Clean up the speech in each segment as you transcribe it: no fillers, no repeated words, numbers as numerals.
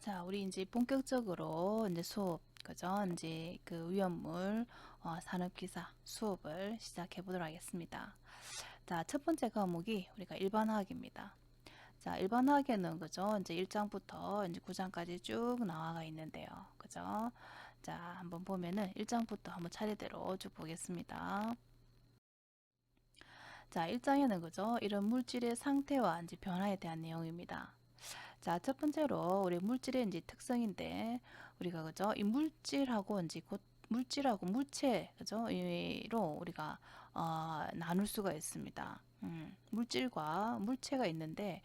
자, 우리 이제 본격적으로 이제 수업, 그죠? 이제 그 위험물 산업기사 수업을 시작해 보도록 하겠습니다. 자, 첫 번째 과목이 우리가 일반화학입니다. 자, 일반화학에는 그죠? 이제 1장부터 이제 9장까지 쭉 나와가 있는데요. 그죠? 자, 한번 보면은 1장부터 한번 차례대로 쭉 보겠습니다. 자, 1장에는 그죠? 이런 물질의 상태와 이제 변화에 대한 내용입니다. 자, 첫 번째로 우리 물질의 이제 특성인데 우리가 그죠? 이 물질하고 이제 곧 물질하고 물체 그죠? 이로 우리가 나눌 수가 있습니다. 물질과 물체가 있는데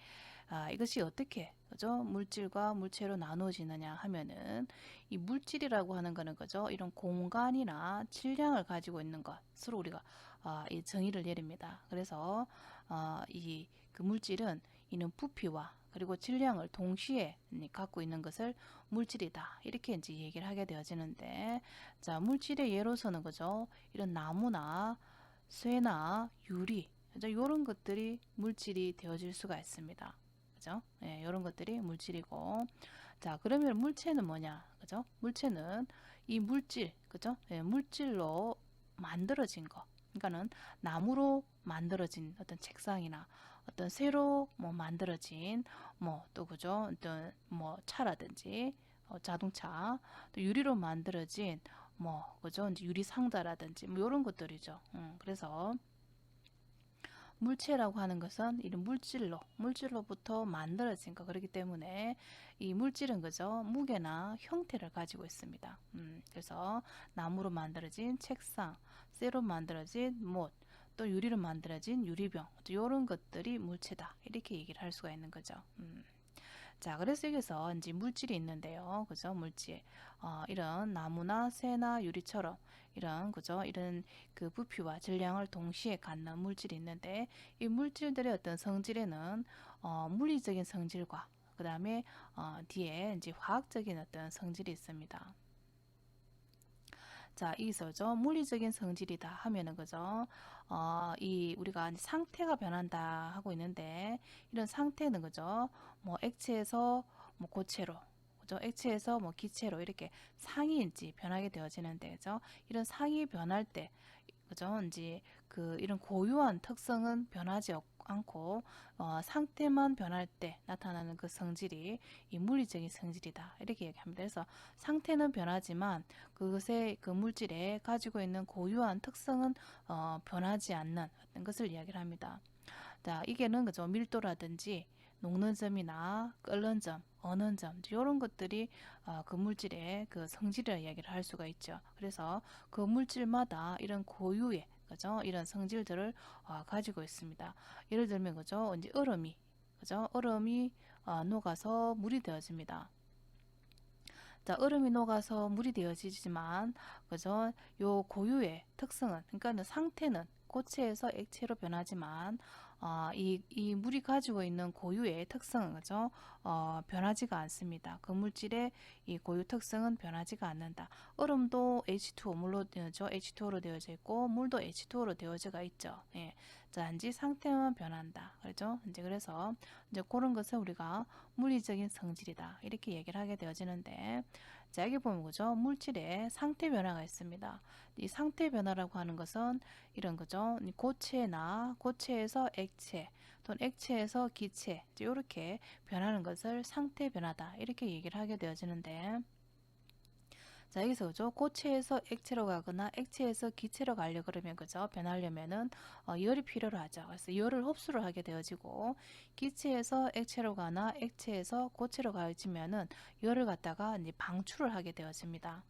이것이 어떻게 그죠? 물질과 물체로 나누어지느냐 하면은 이 물질이라고 하는 거는 그죠? 이런 공간이나 질량을 가지고 있는 것으로 우리가 이 정의를 내립니다. 그래서 이 그 물질은 이는 부피와 그리고 질량을 동시에 갖고 있는 것을 물질이다. 이렇게 이제 얘기를 하게 되어지는데, 자, 물질의 예로서는 그죠? 이런 나무나 쇠나 유리, 그죠? 이런 것들이 물질이 되어질 수가 있습니다. 그죠? 예, 이런 것들이 물질이고, 자, 그러면 물체는 뭐냐? 그죠? 물체는 이 물질, 그죠? 예, 물질로 만들어진 거. 그러니까는 나무로 만들어진 어떤 책상이나 어떤 쇠로 뭐 만들어진 뭐 또 그죠? 어떤 뭐 차라든지 자동차 또 유리로 만들어진 뭐 그죠? 이제 유리 상자라든지 뭐 이런 것들이죠. 그래서 물체라고 하는 것은 이런 물질로부터 만들어진 거 그렇기 때문에 이 물질은 그죠 무게나 형태를 가지고 있습니다. 그래서 나무로 만들어진 책상, 쇠로 만들어진 못, 또 유리로 만들어진 유리병, 또 이런 것들이 물체다 이렇게 얘기를 할 수가 있는 거죠. 자, 그래서 여기서 이제 물질이 있는데요. 그죠? 물질. 이런 나무나 쇠나 유리처럼 이런, 그죠? 이런 그 부피와 질량을 동시에 갖는 물질이 있는데 이 물질들의 어떤 성질에는 물리적인 성질과 그 다음에 뒤에 이제 화학적인 어떤 성질이 있습니다. 자, 여기서죠. 물리적인 성질이다 하면은 그죠? 이 우리가 상태가 변한다 하고 있는데 이런 상태는 그죠? 뭐 액체에서 뭐 고체로 그죠? 액체에서 뭐 기체로 이렇게 상이인지 변하게 되어지는데 그죠? 이런 상이 변할 때 그죠? 이제 그 이런 고유한 특성은 변하지 않고 상태만 변할 때 나타나는 그 성질이 이 물리적인 성질이다 이렇게 얘기합니다. 그래서 상태는 변하지만 그것의 그 물질에 가지고 있는 고유한 특성은 변하지 않는 어떤 것을 이야기를 합니다. 자, 이게는 그죠 밀도라든지 녹는 점이나 끓는 점, 어는 점 이런 것들이 그 물질의 그 성질을 이야기를 할 수가 있죠. 그래서 그 물질마다 이런 고유의 그죠 이런 성질들을 가지고 있습니다. 예를 들면 그죠 이제 얼음이 그죠 얼음이 녹아서 물이 되어집니다. 자, 얼음이 녹아서 물이 되어지지만, 그죠? 요 고유의 특성은, 그러니까 상태는 고체에서 액체로 변하지만, 이 물이 가지고 있는 고유의 특성은, 그죠? 변하지가 않습니다. 그 물질의 이 고유 특성은 변하지가 않는다. 얼음도 H2O, 물로 되어져, H2O로 되어져 있고, 물도 H2O로 되어져가 있죠. 예. 자, 단지 상태만 변한다. 그죠? 이제 그래서, 이제 그런 것을 우리가 물리적인 성질이다. 이렇게 얘기를 하게 되어지는데, 자, 여기 보면 그죠? 물질의 상태 변화가 있습니다. 이 상태 변화라고 하는 것은 이런 거죠. 고체나 고체에서 액체 또는 액체에서 기체 이렇게 변하는 것을 상태 변화다. 이렇게 얘기를 하게 되어지는데 자, 여기서 그죠? 고체에서 액체로 가거나 액체에서 기체로 가려 그러면 그죠? 변하려면은 열이 필요로 하죠. 그래서 열을 흡수를 하게 되어지고 기체에서 액체로 가나 액체에서 고체로 가지면은 열을 갖다가 이제 방출을 하게 되어집니다.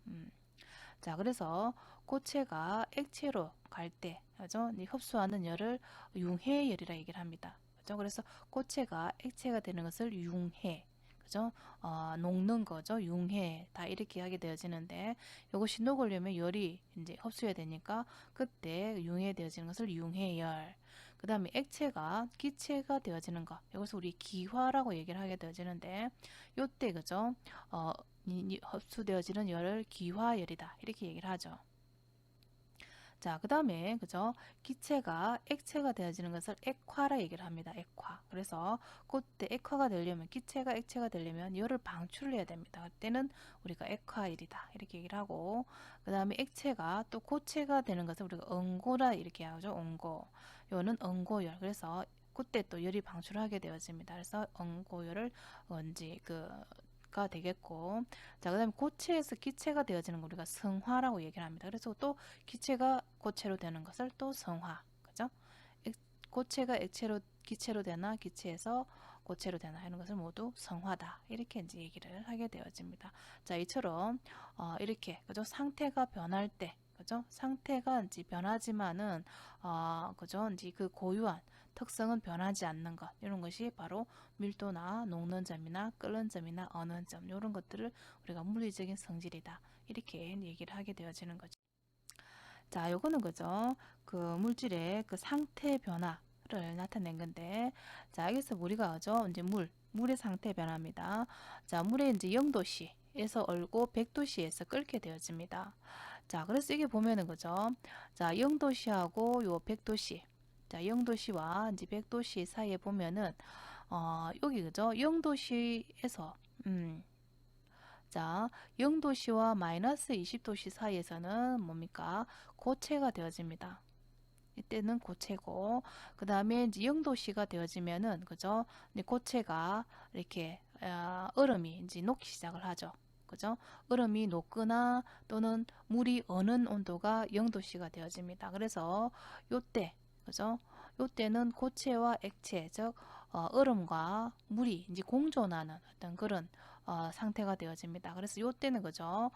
자, 그래서 고체가 액체로 갈 때, 그죠? 이 흡수하는 열을 융해열이라 얘기를 합니다. 그죠? 그래서 고체가 액체가 되는 것을 융해. 그죠? 녹는 거죠. 융해. 다 이렇게 하게 되어지는데, 이것이 녹으려면 열이 이제 흡수해야 되니까, 그때 융해되어지는 것을 융해열. 그 다음에 액체가 기체가 되어지는 것. 이것을 우리 기화라고 얘기를 하게 되어지는데, 요때, 그죠? 흡수되어지는 열을 기화열이다. 이렇게 얘기를 하죠. 자, 그 다음에, 그죠? 기체가 액체가 되어지는 것을 액화라 얘기를 합니다. 액화. 그래서 그때 액화가 되려면, 기체가 액체가 되려면 열을 방출해야 됩니다. 그때는 우리가 액화열이다. 이렇게 얘기를 하고, 그 다음에 액체가 또 고체가 되는 것을 우리가 응고라 이렇게 하죠. 응고. 요는 응고열. 그래서 그때 또 열이 방출하게 되어집니다. 그래서 응고열을 언제 가 되겠고, 자, 그 다음에 고체에서 기체가 되어지는 걸 우리가 성화라고 얘기를 합니다. 그래서 또 기체가 고체로 되는 것을 또 성화, 그죠? 고체가 액체로 기체로 되나 기체에서 고체로 되나 하는 것을 모두 성화다. 이렇게 이제 얘기를 하게 되어집니다. 자, 이처럼 이렇게 그죠? 상태가 변할 때, 그죠? 상태가 이제 변하지만은 그죠? 이제 그 고유한 특성은 변하지 않는 것, 이런 것이 바로 밀도나 녹는 점이나 끓는 점이나 어는 점, 이런 것들을 우리가 물리적인 성질이다. 이렇게 얘기를 하게 되어지는 거죠. 자, 요거는 그죠? 그 물질의 그 상태 변화를 나타낸 건데, 자, 여기서 우리가 그죠? 이제 물의 상태 변화입니다. 자, 물의 이제 0도씨에서 얼고 100도씨에서 끓게 되어집니다. 자, 그래서 이게 보면은 그죠? 자, 0도씨하고 요 100도씨. 자, 0도씨와 이제 100도씨 사이에 보면은 여기 그죠? 0도씨에서 자, 0도씨와 마이너스 20도씨 사이에서는 뭡니까? 고체가 되어집니다. 이때는 고체고, 그 다음에 이제 0도씨가 되어지면은, 그죠? 이제 고체가 이렇게, 얼음이 이제 녹기 시작을 하죠. 그죠? 얼음이 녹거나 또는 물이 어는 온도가 0도씨가 되어집니다. 그래서 요때, 그죠? 요때는 고체와 액체, 즉, 얼음과 물이 이제 공존하는 어떤 그런 상태가 되어집니다. 그래서 요때는 그죠?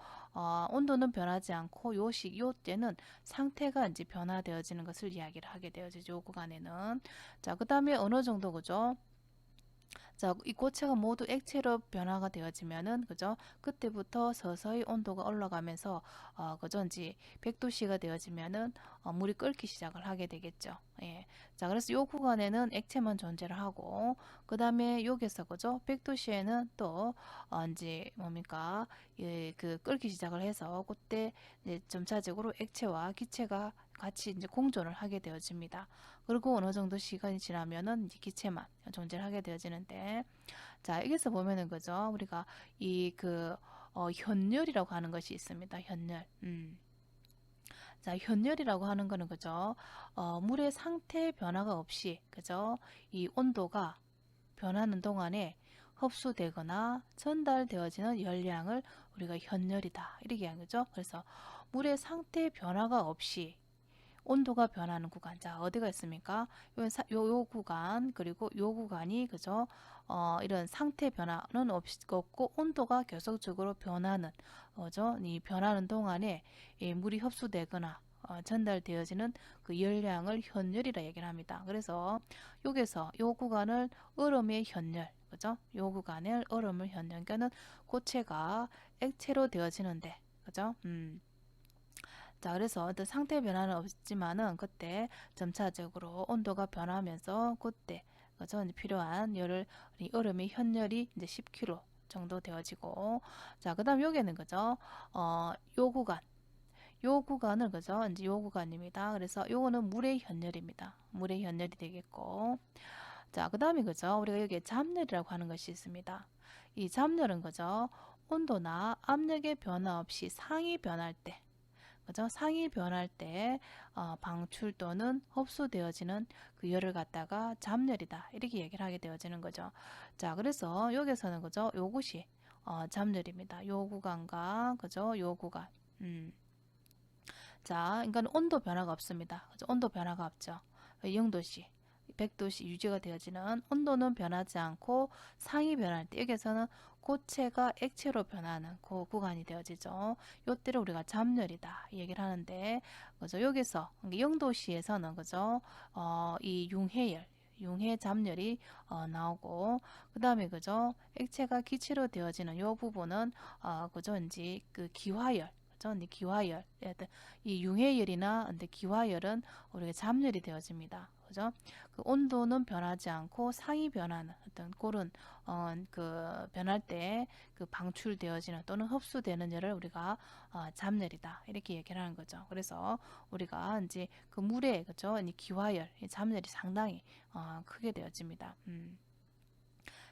온도는 변하지 않고 요때는 상태가 이제 변화되어지는 것을 이야기를 하게 되어지죠. 요 구간에는. 자, 그 다음에 어느 정도 그죠? 자, 이 고체가 모두 액체로 변화가 되어지면은, 그죠? 그때부터 서서히 온도가 올라가면서, 그죠? 이제 100도씨가 되어지면은, 물이 끓기 시작을 하게 되겠죠. 예. 자, 그래서 요 구간에는 액체만 존재를 하고, 그 다음에 여기서, 그죠? 100도씨에는 또, 이제 뭡니까? 예, 그 끓기 시작을 해서, 그때 이제 점차적으로 액체와 기체가 같이 이제 공존을 하게 되어집니다. 그리고 어느 정도 시간이 지나면은 이제 기체만 존재를 하게 되어지는데, 자, 여기서 보면은 그죠? 우리가 이 현열이라고 하는 것이 있습니다. 현열. 자, 현열이라고 하는 거는 그죠? 물의 상태 변화가 없이, 그죠? 이 온도가 변하는 동안에 흡수되거나 전달되어지는 열량을 우리가 현열이다. 이렇게 하는 거죠. 그래서 물의 상태 변화가 없이 온도가 변하는 구간. 자, 어디가 있습니까? 요 구간, 그리고 요 구간이, 그죠? 이런 상태 변화는 없고, 온도가 계속적으로 변하는, 그죠? 이 변하는 동안에 이 물이 흡수되거나, 전달되어지는 그 열량을 현열이라 얘기를 합니다. 그래서 여기서 요 구간을 얼음의 현열, 그죠? 요 구간을 얼음을 현열, 그러니까는 고체가 액체로 되어지는데, 그죠? 자, 그래서 어떤 상태 변화는 없지만은 그때 점차적으로 온도가 변하면서 그때 그죠? 이제 필요한 열을 이 얼음의 현열이 이제 10kg 정도 되어지고, 자, 그다음 여기는 그죠? 요 구간, 요 구간을 그죠? 이제 요 구간입니다. 그래서 요거는 물의 현열입니다. 물의 현열이 되겠고, 자, 그다음에 그죠? 우리가 여기에 잡열이라고 하는 것이 있습니다. 이 잡열은 그죠? 온도나 압력의 변화 없이 상이 변할 때, 그죠? 상이 변할 때 방출 또는 흡수되어지는 그 열을 갖다가 잡열이다. 이렇게 얘기를 하게 되어지는 거죠. 자, 그래서 여기서는 그죠? 요것이 잡열입니다. 요 구간과 그죠? 요 구간. 자, 그러니까 온도 변화가 없습니다. 그죠? 온도 변화가 없죠. 0도씨, 100도씨 유지가 되어지는 온도는 변하지 않고 상이 변할 때 여기서는 고체가 액체로 변하는 그 구간이 되어지죠. 요때를 우리가 잡열이다 이 얘기를 하는데, 그죠? 여기서 0도씨에서는 그죠? 이 융해 잡열이 나오고, 그 다음에 그죠? 액체가 기체로 되어지는 요 부분은 그죠? 이제 그 기화열, 그죠? 기화열, 이 융해열이나 기화열은 우리가 잡열이 되어집니다. 그죠? 그 온도는 변하지 않고 상이 변하는 어떤 그런 그 변할 때 그 방출되어지는 또는 흡수되는 열을 우리가 잡열이다 이렇게 얘기를 하는 거죠. 그래서 우리가 이제 그 물에 그죠? 이 기화열, 이 잡열이 상당히 크게 되어집니다.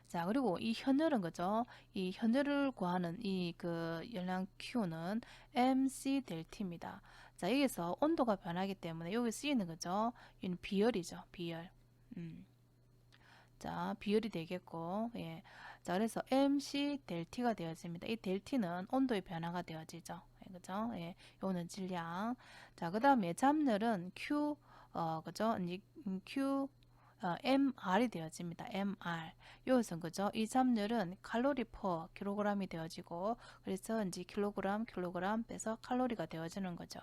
자, 그리고 이 현열은 그죠? 이 현열을 구하는 이 그 열량 Q는 mc 델티입니다. 자, 여기서 온도가 변하기 때문에 여기 쓰이는 거죠? 이는 비열이죠, 비열. 자, 비열이 되겠고, 예. 자, 그래서 mc 델티가 되어집니다. 이 델티는 온도의 변화가 되어지죠. 예, 그죠? 예, 요는 질량. 자, 그 다음에 잡열은 Q, 그죠? 이제 Q, MR이 되어집니다. MR. 요것은 그죠? 이 잡열은 칼로리 퍼 킬로그램이 되어지고, 그래서 이제 킬로그램 빼서 칼로리가 되어지는 거죠.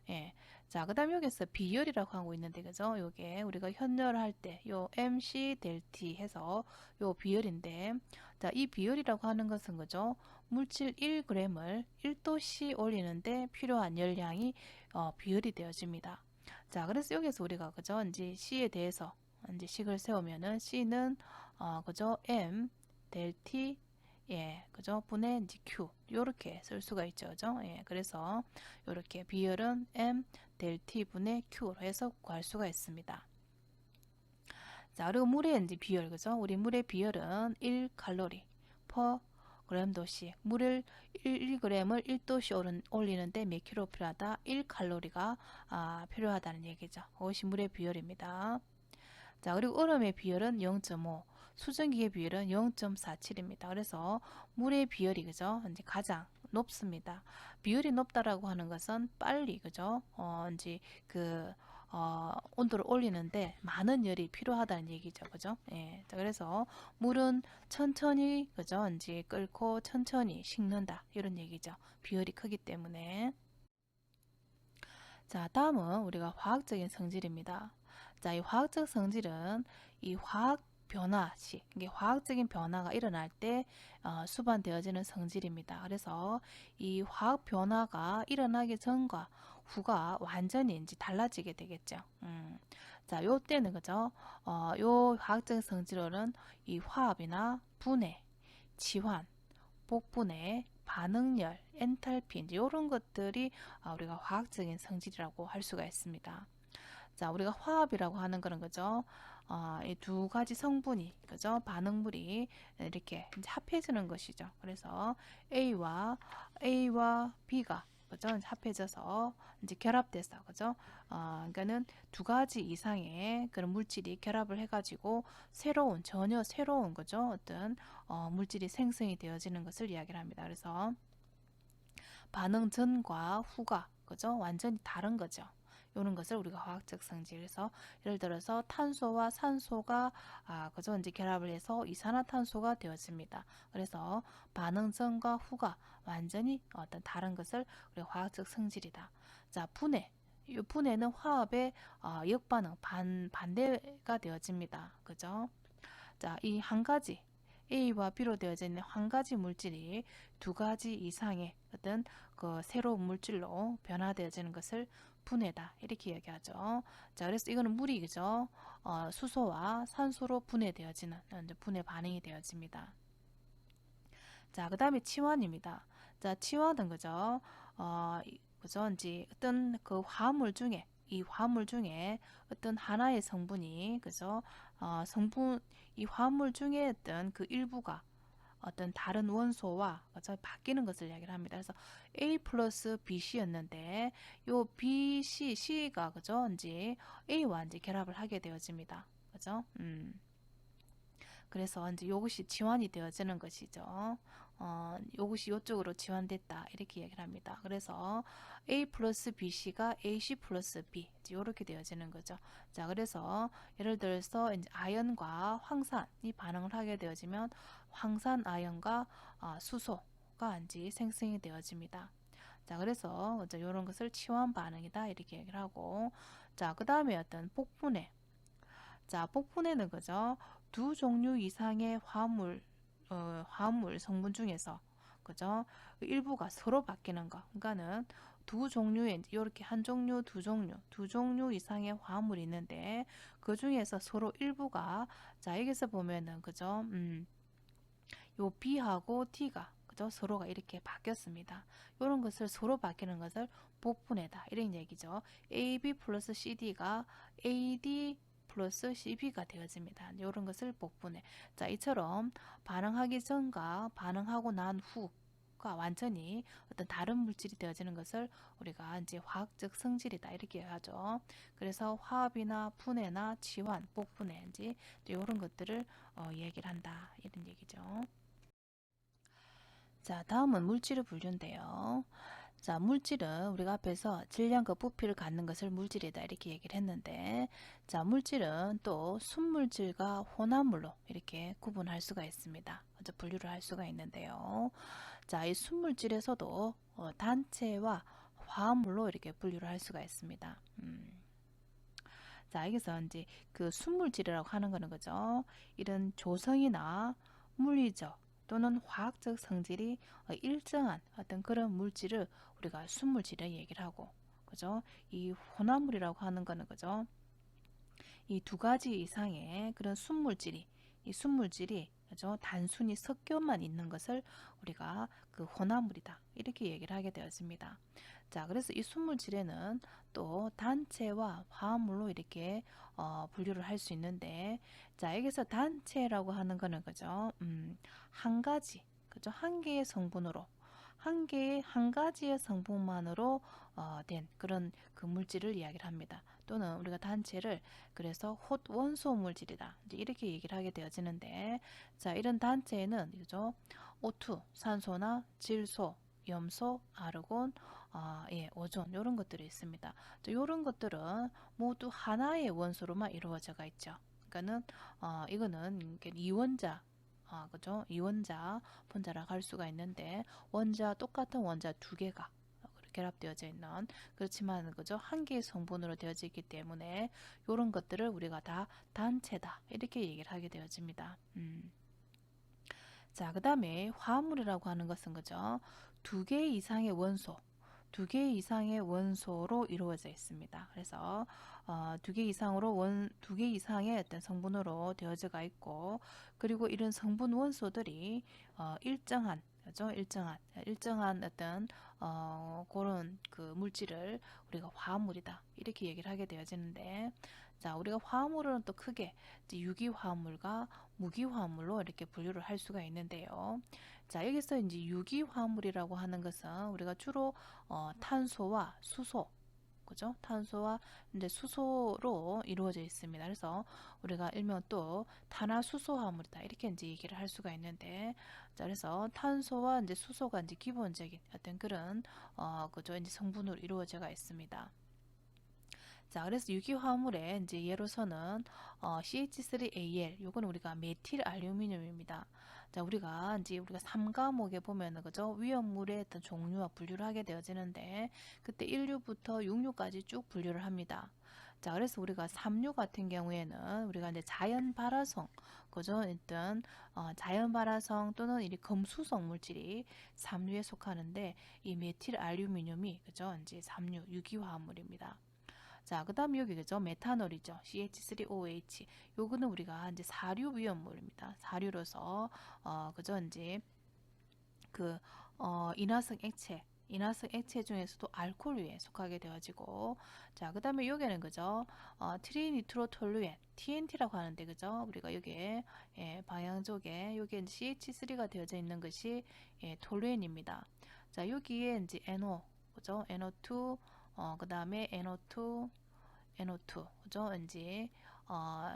예. 자, 그 다음 여기서 비열이라고 하고 있는데, 그죠? 요게 우리가 현열할 때, 요 MC 델티 해서 요 비열인데, 자, 이 비열이라고 하는 것은 그죠? 물질 1g을 1도씨 올리는데 필요한 열량이 비열이 되어집니다. 자, 그래서 여기서 우리가 그죠? 이제 C에 대해서 이제 식을 세우면은 C는 그죠? M 델티 예, 그죠? 분의 이제 Q 요렇게 쓸 수가 있죠, 그죠? 예, 그래서 요렇게 비열은 M 델 T 분의 Q로 해서 구할 수가 있습니다. 자, 그리고 물의 이제 비열, 그죠? 우리 물의 비열은 1칼로리 퍼 그램 도시. 물을 1g을 1도씨 올리는데 몇 킬로 필요하다? 1칼로리가 필요하다는 얘기죠. 그것이 물의 비열입니다. 자, 그리고 얼음의 비열은 0.5, 수증기의 비열은 0.47입니다. 그래서 물의 비열이 그죠? 이제 가장 높습니다. 비열이 높다라고 하는 것은 빨리 그죠? 이제 그 온도를 올리는데 많은 열이 필요하다는 얘기죠. 그죠? 예. 자, 그래서 물은 천천히 그죠? 이제 끓고 천천히 식는다. 이런 얘기죠. 비열이 크기 때문에. 자, 다음은 우리가 화학적인 성질입니다. 자, 이 화학적 성질은 이 화학 변화 시, 이게 화학적인 변화가 일어날 때 수반되어지는 성질입니다. 그래서 이 화학 변화가 일어나기 전과 후가 완전히 이제 달라지게 되겠죠. 자, 요 때는 그죠? 요 화학적 성질로는 이 화합이나 분해, 치환, 복분해, 반응열, 엔탈피 이제 이런 것들이 우리가 화학적인 성질이라고 할 수가 있습니다. 자, 우리가 화합이라고 하는 거는 그죠? 이 두 가지 성분이 그죠? 반응물이 이렇게 이제 합해지는 것이죠. 그래서 A와 B가 그죠? 합해져서 이제 결합돼서 그죠? 그러니까는 두 가지 이상의 그런 물질이 결합을 해가지고 전혀 새로운 거죠? 어떤 물질이 생성이 되어지는 것을 이야기를 합니다. 그래서 반응 전과 후가 그죠? 완전히 다른 거죠. 이런 것을 우리가 화학적 성질에서 예를 들어서 탄소와 산소가 그죠? 이제 결합을 해서 이산화탄소가 되어집니다. 그래서 반응 전과 후가 완전히 어떤 다른 것을 우리가 화학적 성질이다. 자, 분해. 이 분해는 화합의 역반응 반대가 되어집니다. 그죠? 자, 이 한 가지 A와 B로 되어져 있는 한 가지 물질이 두 가지 이상의 어떤 그 새로운 물질로 변화되어지는 것을 분해다 이렇게 얘기하죠. 자, 그래서 이거는 물이 그죠? 수소와 산소로 분해되어지는 분해 반응이 되어집니다. 자, 그 다음에 치환입니다. 자, 치환은 그죠? 그죠? 이제 어떤 그 화합물 중에 이 화합물 중에 어떤 하나의 성분이 그죠? 이 화합물 중에 어떤 그 일부가 어떤 다른 원소와 그죠? 바뀌는 것을 이야기를 합니다. 그래서 A 플러스 BC였는데 요 C가 그죠? 이제 A와 이제 결합을 하게 되어집니다. 그죠? 그래서 이제 이것이 지환이 되어지는 것이죠. 이것이 이쪽으로 지환됐다 이렇게 얘기를 합니다. 그래서 A 플러스 BC가 AC 플러스 B 이렇게 되어지는 거죠. 자, 그래서 예를 들어서 이제 아연과 황산이 반응을 하게 되어지면 황산 아연과 수소가 이제 생성이 되어집니다. 자, 그래서 이런 것을 치환 반응이다 이렇게 얘기를 하고, 자, 그 다음에 어떤 복분해. 자, 복분해는 그죠? 두 종류 이상의 화합물 성분 중에서 그죠? 일부가 서로 바뀌는 거. 그러니까는 두 종류의 이렇게 한 종류, 두 종류 이상의 화합물이 있는데 그 중에서 서로 일부가 자 여기서 보면은 그죠? 요 B하고 T가 그죠? 서로가 이렇게 바뀌었습니다. 이런 것을 서로 바뀌는 것을 복분해다 이런 얘기죠. AB 플러스 CD가 AD 플러스 CB가 되어집니다. 이런 것을 복분해. 자, 이처럼 반응하기 전과 반응하고 난 후가 완전히 어떤 다른 물질이 되어지는 것을 우리가 이제 화학적 성질이다 이렇게 하죠. 그래서 화합이나 분해나 치환, 복분해 이제 이런 것들을 얘기를 한다 이런 얘기죠. 자, 다음은 물질의 분류인데요. 자, 물질은 우리가 앞에서 질량과 부피를 갖는 것을 물질이다 이렇게 얘기를 했는데, 자, 물질은 또 순물질과 혼합물로 이렇게 구분할 수가 있습니다. 먼저 분류를 할 수가 있는데요. 자, 이 순물질에서도 단체와 화합물로 이렇게 분류를 할 수가 있습니다. 자, 여기서 이제 그 순물질이라고 하는 거는 그죠? 이런 조성이나 물리적 또는 화학적 성질이 일정한 어떤 그런 물질을 우리가 순물질을 얘기를 하고, 그죠? 이 혼합물이라고 하는 거는 그죠? 이 두 가지 이상의 그런 순물질이 이 순물질이 그죠? 단순히 섞여만 있는 것을 우리가 그 혼합물이다 이렇게 얘기를 하게 되었습니다. 자, 그래서 이 순물질에는 또 단체와 화합물로 이렇게 분류를 할 수 있는데, 자, 여기서 단체라고 하는 거는 그죠? 한 가지, 그죠? 한 개의 성분으로 한 가지의 성분만으로 된 그런 그 물질을 이야기를 합니다. 또는 우리가 단체를 그래서 홑 원소 물질이다 이렇게 얘기를 하게 되어지는데, 자, 이런 단체에는 그죠? O2 산소나 질소, 염소, 아르곤, 예, 오존 이런 것들이 있습니다. 이런 것들은 모두 하나의 원소로만 이루어져가 있죠. 그러니까는 이거는 이원자, 그죠? 이원자 분자라고 할 수가 있는데 똑같은 원자 두 개가 결합되어져 있는, 그렇지만 그죠? 한 개의 성분으로 되어져 있기 때문에 이런 것들을 우리가 다 단체다 이렇게 얘기를 하게 되어집니다. 자, 그 다음에 화합물이라고 하는 것은 그죠? 두 개 이상의 원소로 이루어져 있습니다. 그래서 두 개 이상의 어떤 성분으로 되어져가 있고, 그리고 이런 성분 원소들이 일정한 그죠? 일정한 어떤 그런 그 물질을 우리가 화합물이다 이렇게 얘기를 하게 되어지는데, 자, 우리가 화합물은 또 크게 유기화합물과 무기화합물로 이렇게 분류를 할 수가 있는데요. 자, 여기서 이제 유기화합물이라고 하는 것은 우리가 주로 탄소와 수소, 그죠? 탄소와 이제 수소로 이루어져 있습니다. 그래서 우리가 일명 또 탄화수소화물이다 이렇게 이제 얘기를 할 수가 있는데, 자, 그래서 탄소와 이제 수소가 이제 기본적인 어떤 그런 그죠? 이제 성분으로 이루어져가 있습니다. 자, 그래서 유기화합물의 이제 예로서는 CH3Al, 요거는 우리가 메틸 알루미늄입니다. 자, 우리가 3과목에 보면은 그죠? 위험물의 어떤 종류와 분류를 하게 되어지는데, 그때 1류부터 6류까지 쭉 분류를 합니다. 자, 그래서 우리가 3류 같은 경우에는 우리가 이제 자연 발화성, 그죠? 일단 자연 발화성 또는 이 금수성 물질이 3류에 속하는데, 이 메틸 알루미늄이 그죠? 이제 3류 유기화합물입니다. 자, 그 다음에 여기 그죠? 메탄올이죠. CH3OH. 요거는 우리가 이제 사류 위험물입니다. 사류로서, 그죠? 이제 그, 인화성 액체 중에서도 알코올류에 속하게 되어지고, 자, 그 다음에 여기는 그죠? 트리니트로톨루엔, TNT라고 하는데, 그죠? 우리가 여기에, 예, 방향 쪽에, 여기에 CH3가 되어져 있는 것이, 예, 톨루엔입니다. 자, 여기에 이제 NO, 그죠? NO2, 그 다음에 NO2, 그죠? 이제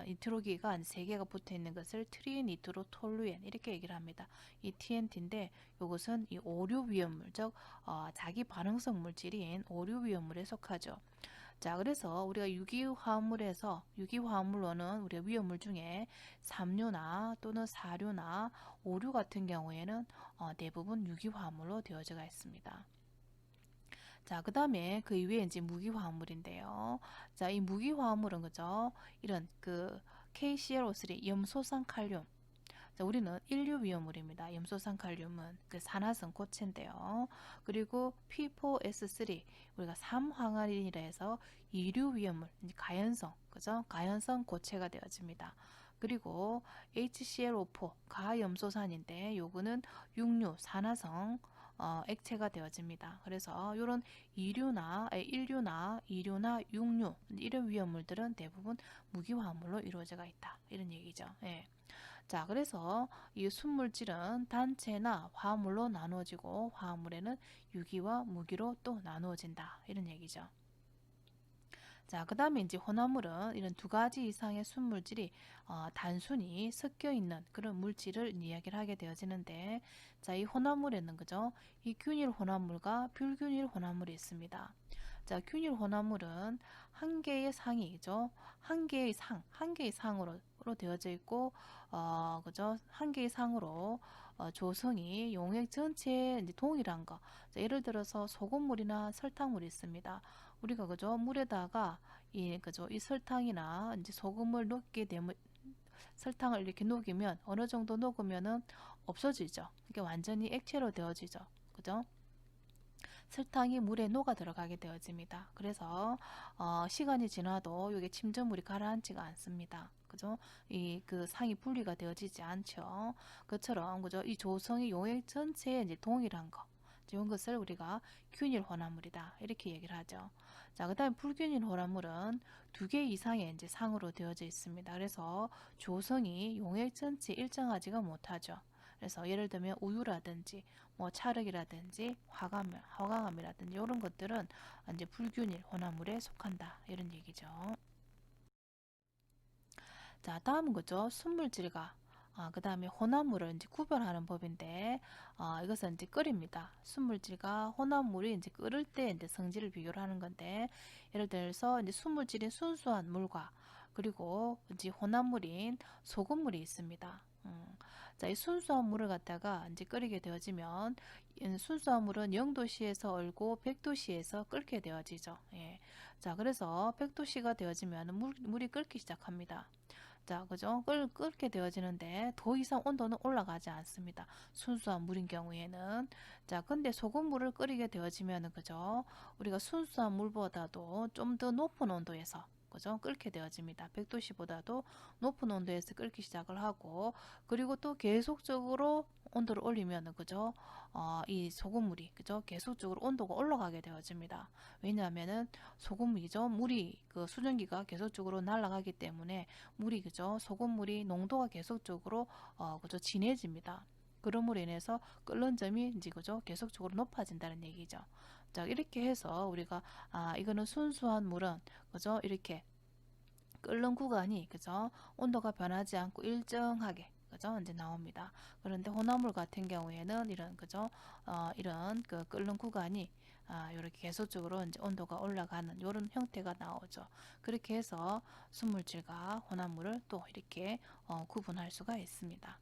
니트로기가 세 개가 붙어 있는 것을 트리니트로톨루엔 이렇게 얘기를 합니다. 이 TNT인데 이것은 이 오류 위험물, 즉 자기 반응성 물질인 오류 위험물에 속하죠. 자, 그래서 우리가 유기화합물로는 우리가 위험물 중에 3류나 또는 4류나 5류 같은 경우에는 대부분 유기화합물로 되어져 있습니다. 자, 그 다음에 그 이외에 이제 무기화합물인데요. 자, 이 무기화합물은 그죠? 이런 그 KClO3, 염소산 칼륨. 자, 우리는 1류 위험물입니다. 염소산 칼륨은 그 산화성 고체인데요. 그리고 P4S3 우리가 삼황아린이라 해서 2류 위험물, 가연성, 그죠? 가연성 고체가 되어집니다. 그리고 HClO4 가염소산인데 요거는 6류 산화성 액체가 되어집니다. 그래서 이런 1류나 2류나 6류 이런 위험물들은 대부분 무기화합물로 이루어져 있다. 이런 얘기죠. 예. 자, 그래서 이 순물질은 단체나 화합물로 나누어지고 화합물에는 유기와 무기로 또 나누어진다. 이런 얘기죠. 자, 그 다음에 이제 혼합물은 이런 두 가지 이상의 순물질이 단순히 섞여 있는 그런 물질을 이야기를 하게 되어지는데, 자, 이 혼합물에는 그죠? 이 균일 혼합물과 불균일 혼합물이 있습니다. 자, 균일 혼합물은 한 개의 상이죠. 한 개의 상으로 되어져 있고, 그죠? 한 개의 상으로 조성이 용액 전체에 이제 동일한 거. 자, 예를 들어서 소금물이나 설탕물이 있습니다. 우리가 그죠? 물에다가 그죠? 이 설탕이나 이제 소금을 녹게 되면 설탕을 이렇게 녹이면 어느 정도 녹으면은 없어지죠. 이게 완전히 액체로 되어지죠. 그죠? 설탕이 물에 녹아 들어가게 되어집니다. 그래서 시간이 지나도 이게 침전물이 가라앉지가 않습니다. 그죠? 이 그 상이 분리가 되어지지 않죠. 그처럼 그죠? 이 조성이 용액 전체에 이제 동일한 거. 이런 것을 우리가 균일 혼합물이다. 이렇게 얘기를 하죠. 자, 그다음 불균일 혼합물은 두 개 이상의 이제 상으로 되어져 있습니다. 그래서 조성이 용액 전체 일정하지가 못하죠. 그래서 예를 들면 우유라든지 뭐 찰흙이라든지 화강암이라든지 이런 것들은 이제 불균일 혼합물에 속한다. 이런 얘기죠. 자, 다음은 그죠? 순물질과 그 다음에 혼합물을 이제 구별하는 법인데, 이것은 이제 끓입니다. 순물질과 혼합물이 이제 끓을 때 이제 성질을 비교를 하는 건데, 예를 들어서 이제 순물질인 순수한 물과 그리고 이제 혼합물인 소금물이 있습니다. 자, 이 순수한 물을 갖다가 이제 끓이게 되어지면, 순수한 물은 0도씨에서 얼고 100도씨에서 끓게 되어지죠. 예. 자, 그래서 100도씨가 되어지면 물이 끓기 시작합니다. 자, 그죠? 끓게 되어지는데 더 이상 온도는 올라가지 않습니다. 순수한 물인 경우에는. 자, 근데 소금물을 끓이게 되어지면은, 그죠? 우리가 순수한 물보다도 좀 더 높은 온도에서 그죠? 끓게 되어집니다. 100도씨보다도 높은 온도에서 끓기 시작을 하고, 그리고 또 계속적으로 온도를 올리면은, 그죠? 이 소금물이, 그죠? 계속적으로 온도가 올라가게 되어집니다. 왜냐하면은 소금이죠. 물이 그 수증기가 계속적으로 날아가기 때문에 물이 그죠? 소금물이 농도가 계속적으로 그죠? 진해집니다. 그럼으로 인해서 끓는 점이 이제 그죠? 계속적으로 높아진다는 얘기죠. 자, 이렇게 해서 우리가 이거는 순수한 물은 그죠? 이렇게 끓는 구간이 그죠? 온도가 변하지 않고 일정하게 그죠? 이제 나옵니다. 그런데 혼합물 같은 경우에는 이런 그죠? 이런 그 끓는 구간이 이렇게 계속적으로 이제 온도가 올라가는 이런 형태가 나오죠. 그렇게 해서 순물질과 혼합물을 또 이렇게 구분할 수가 있습니다.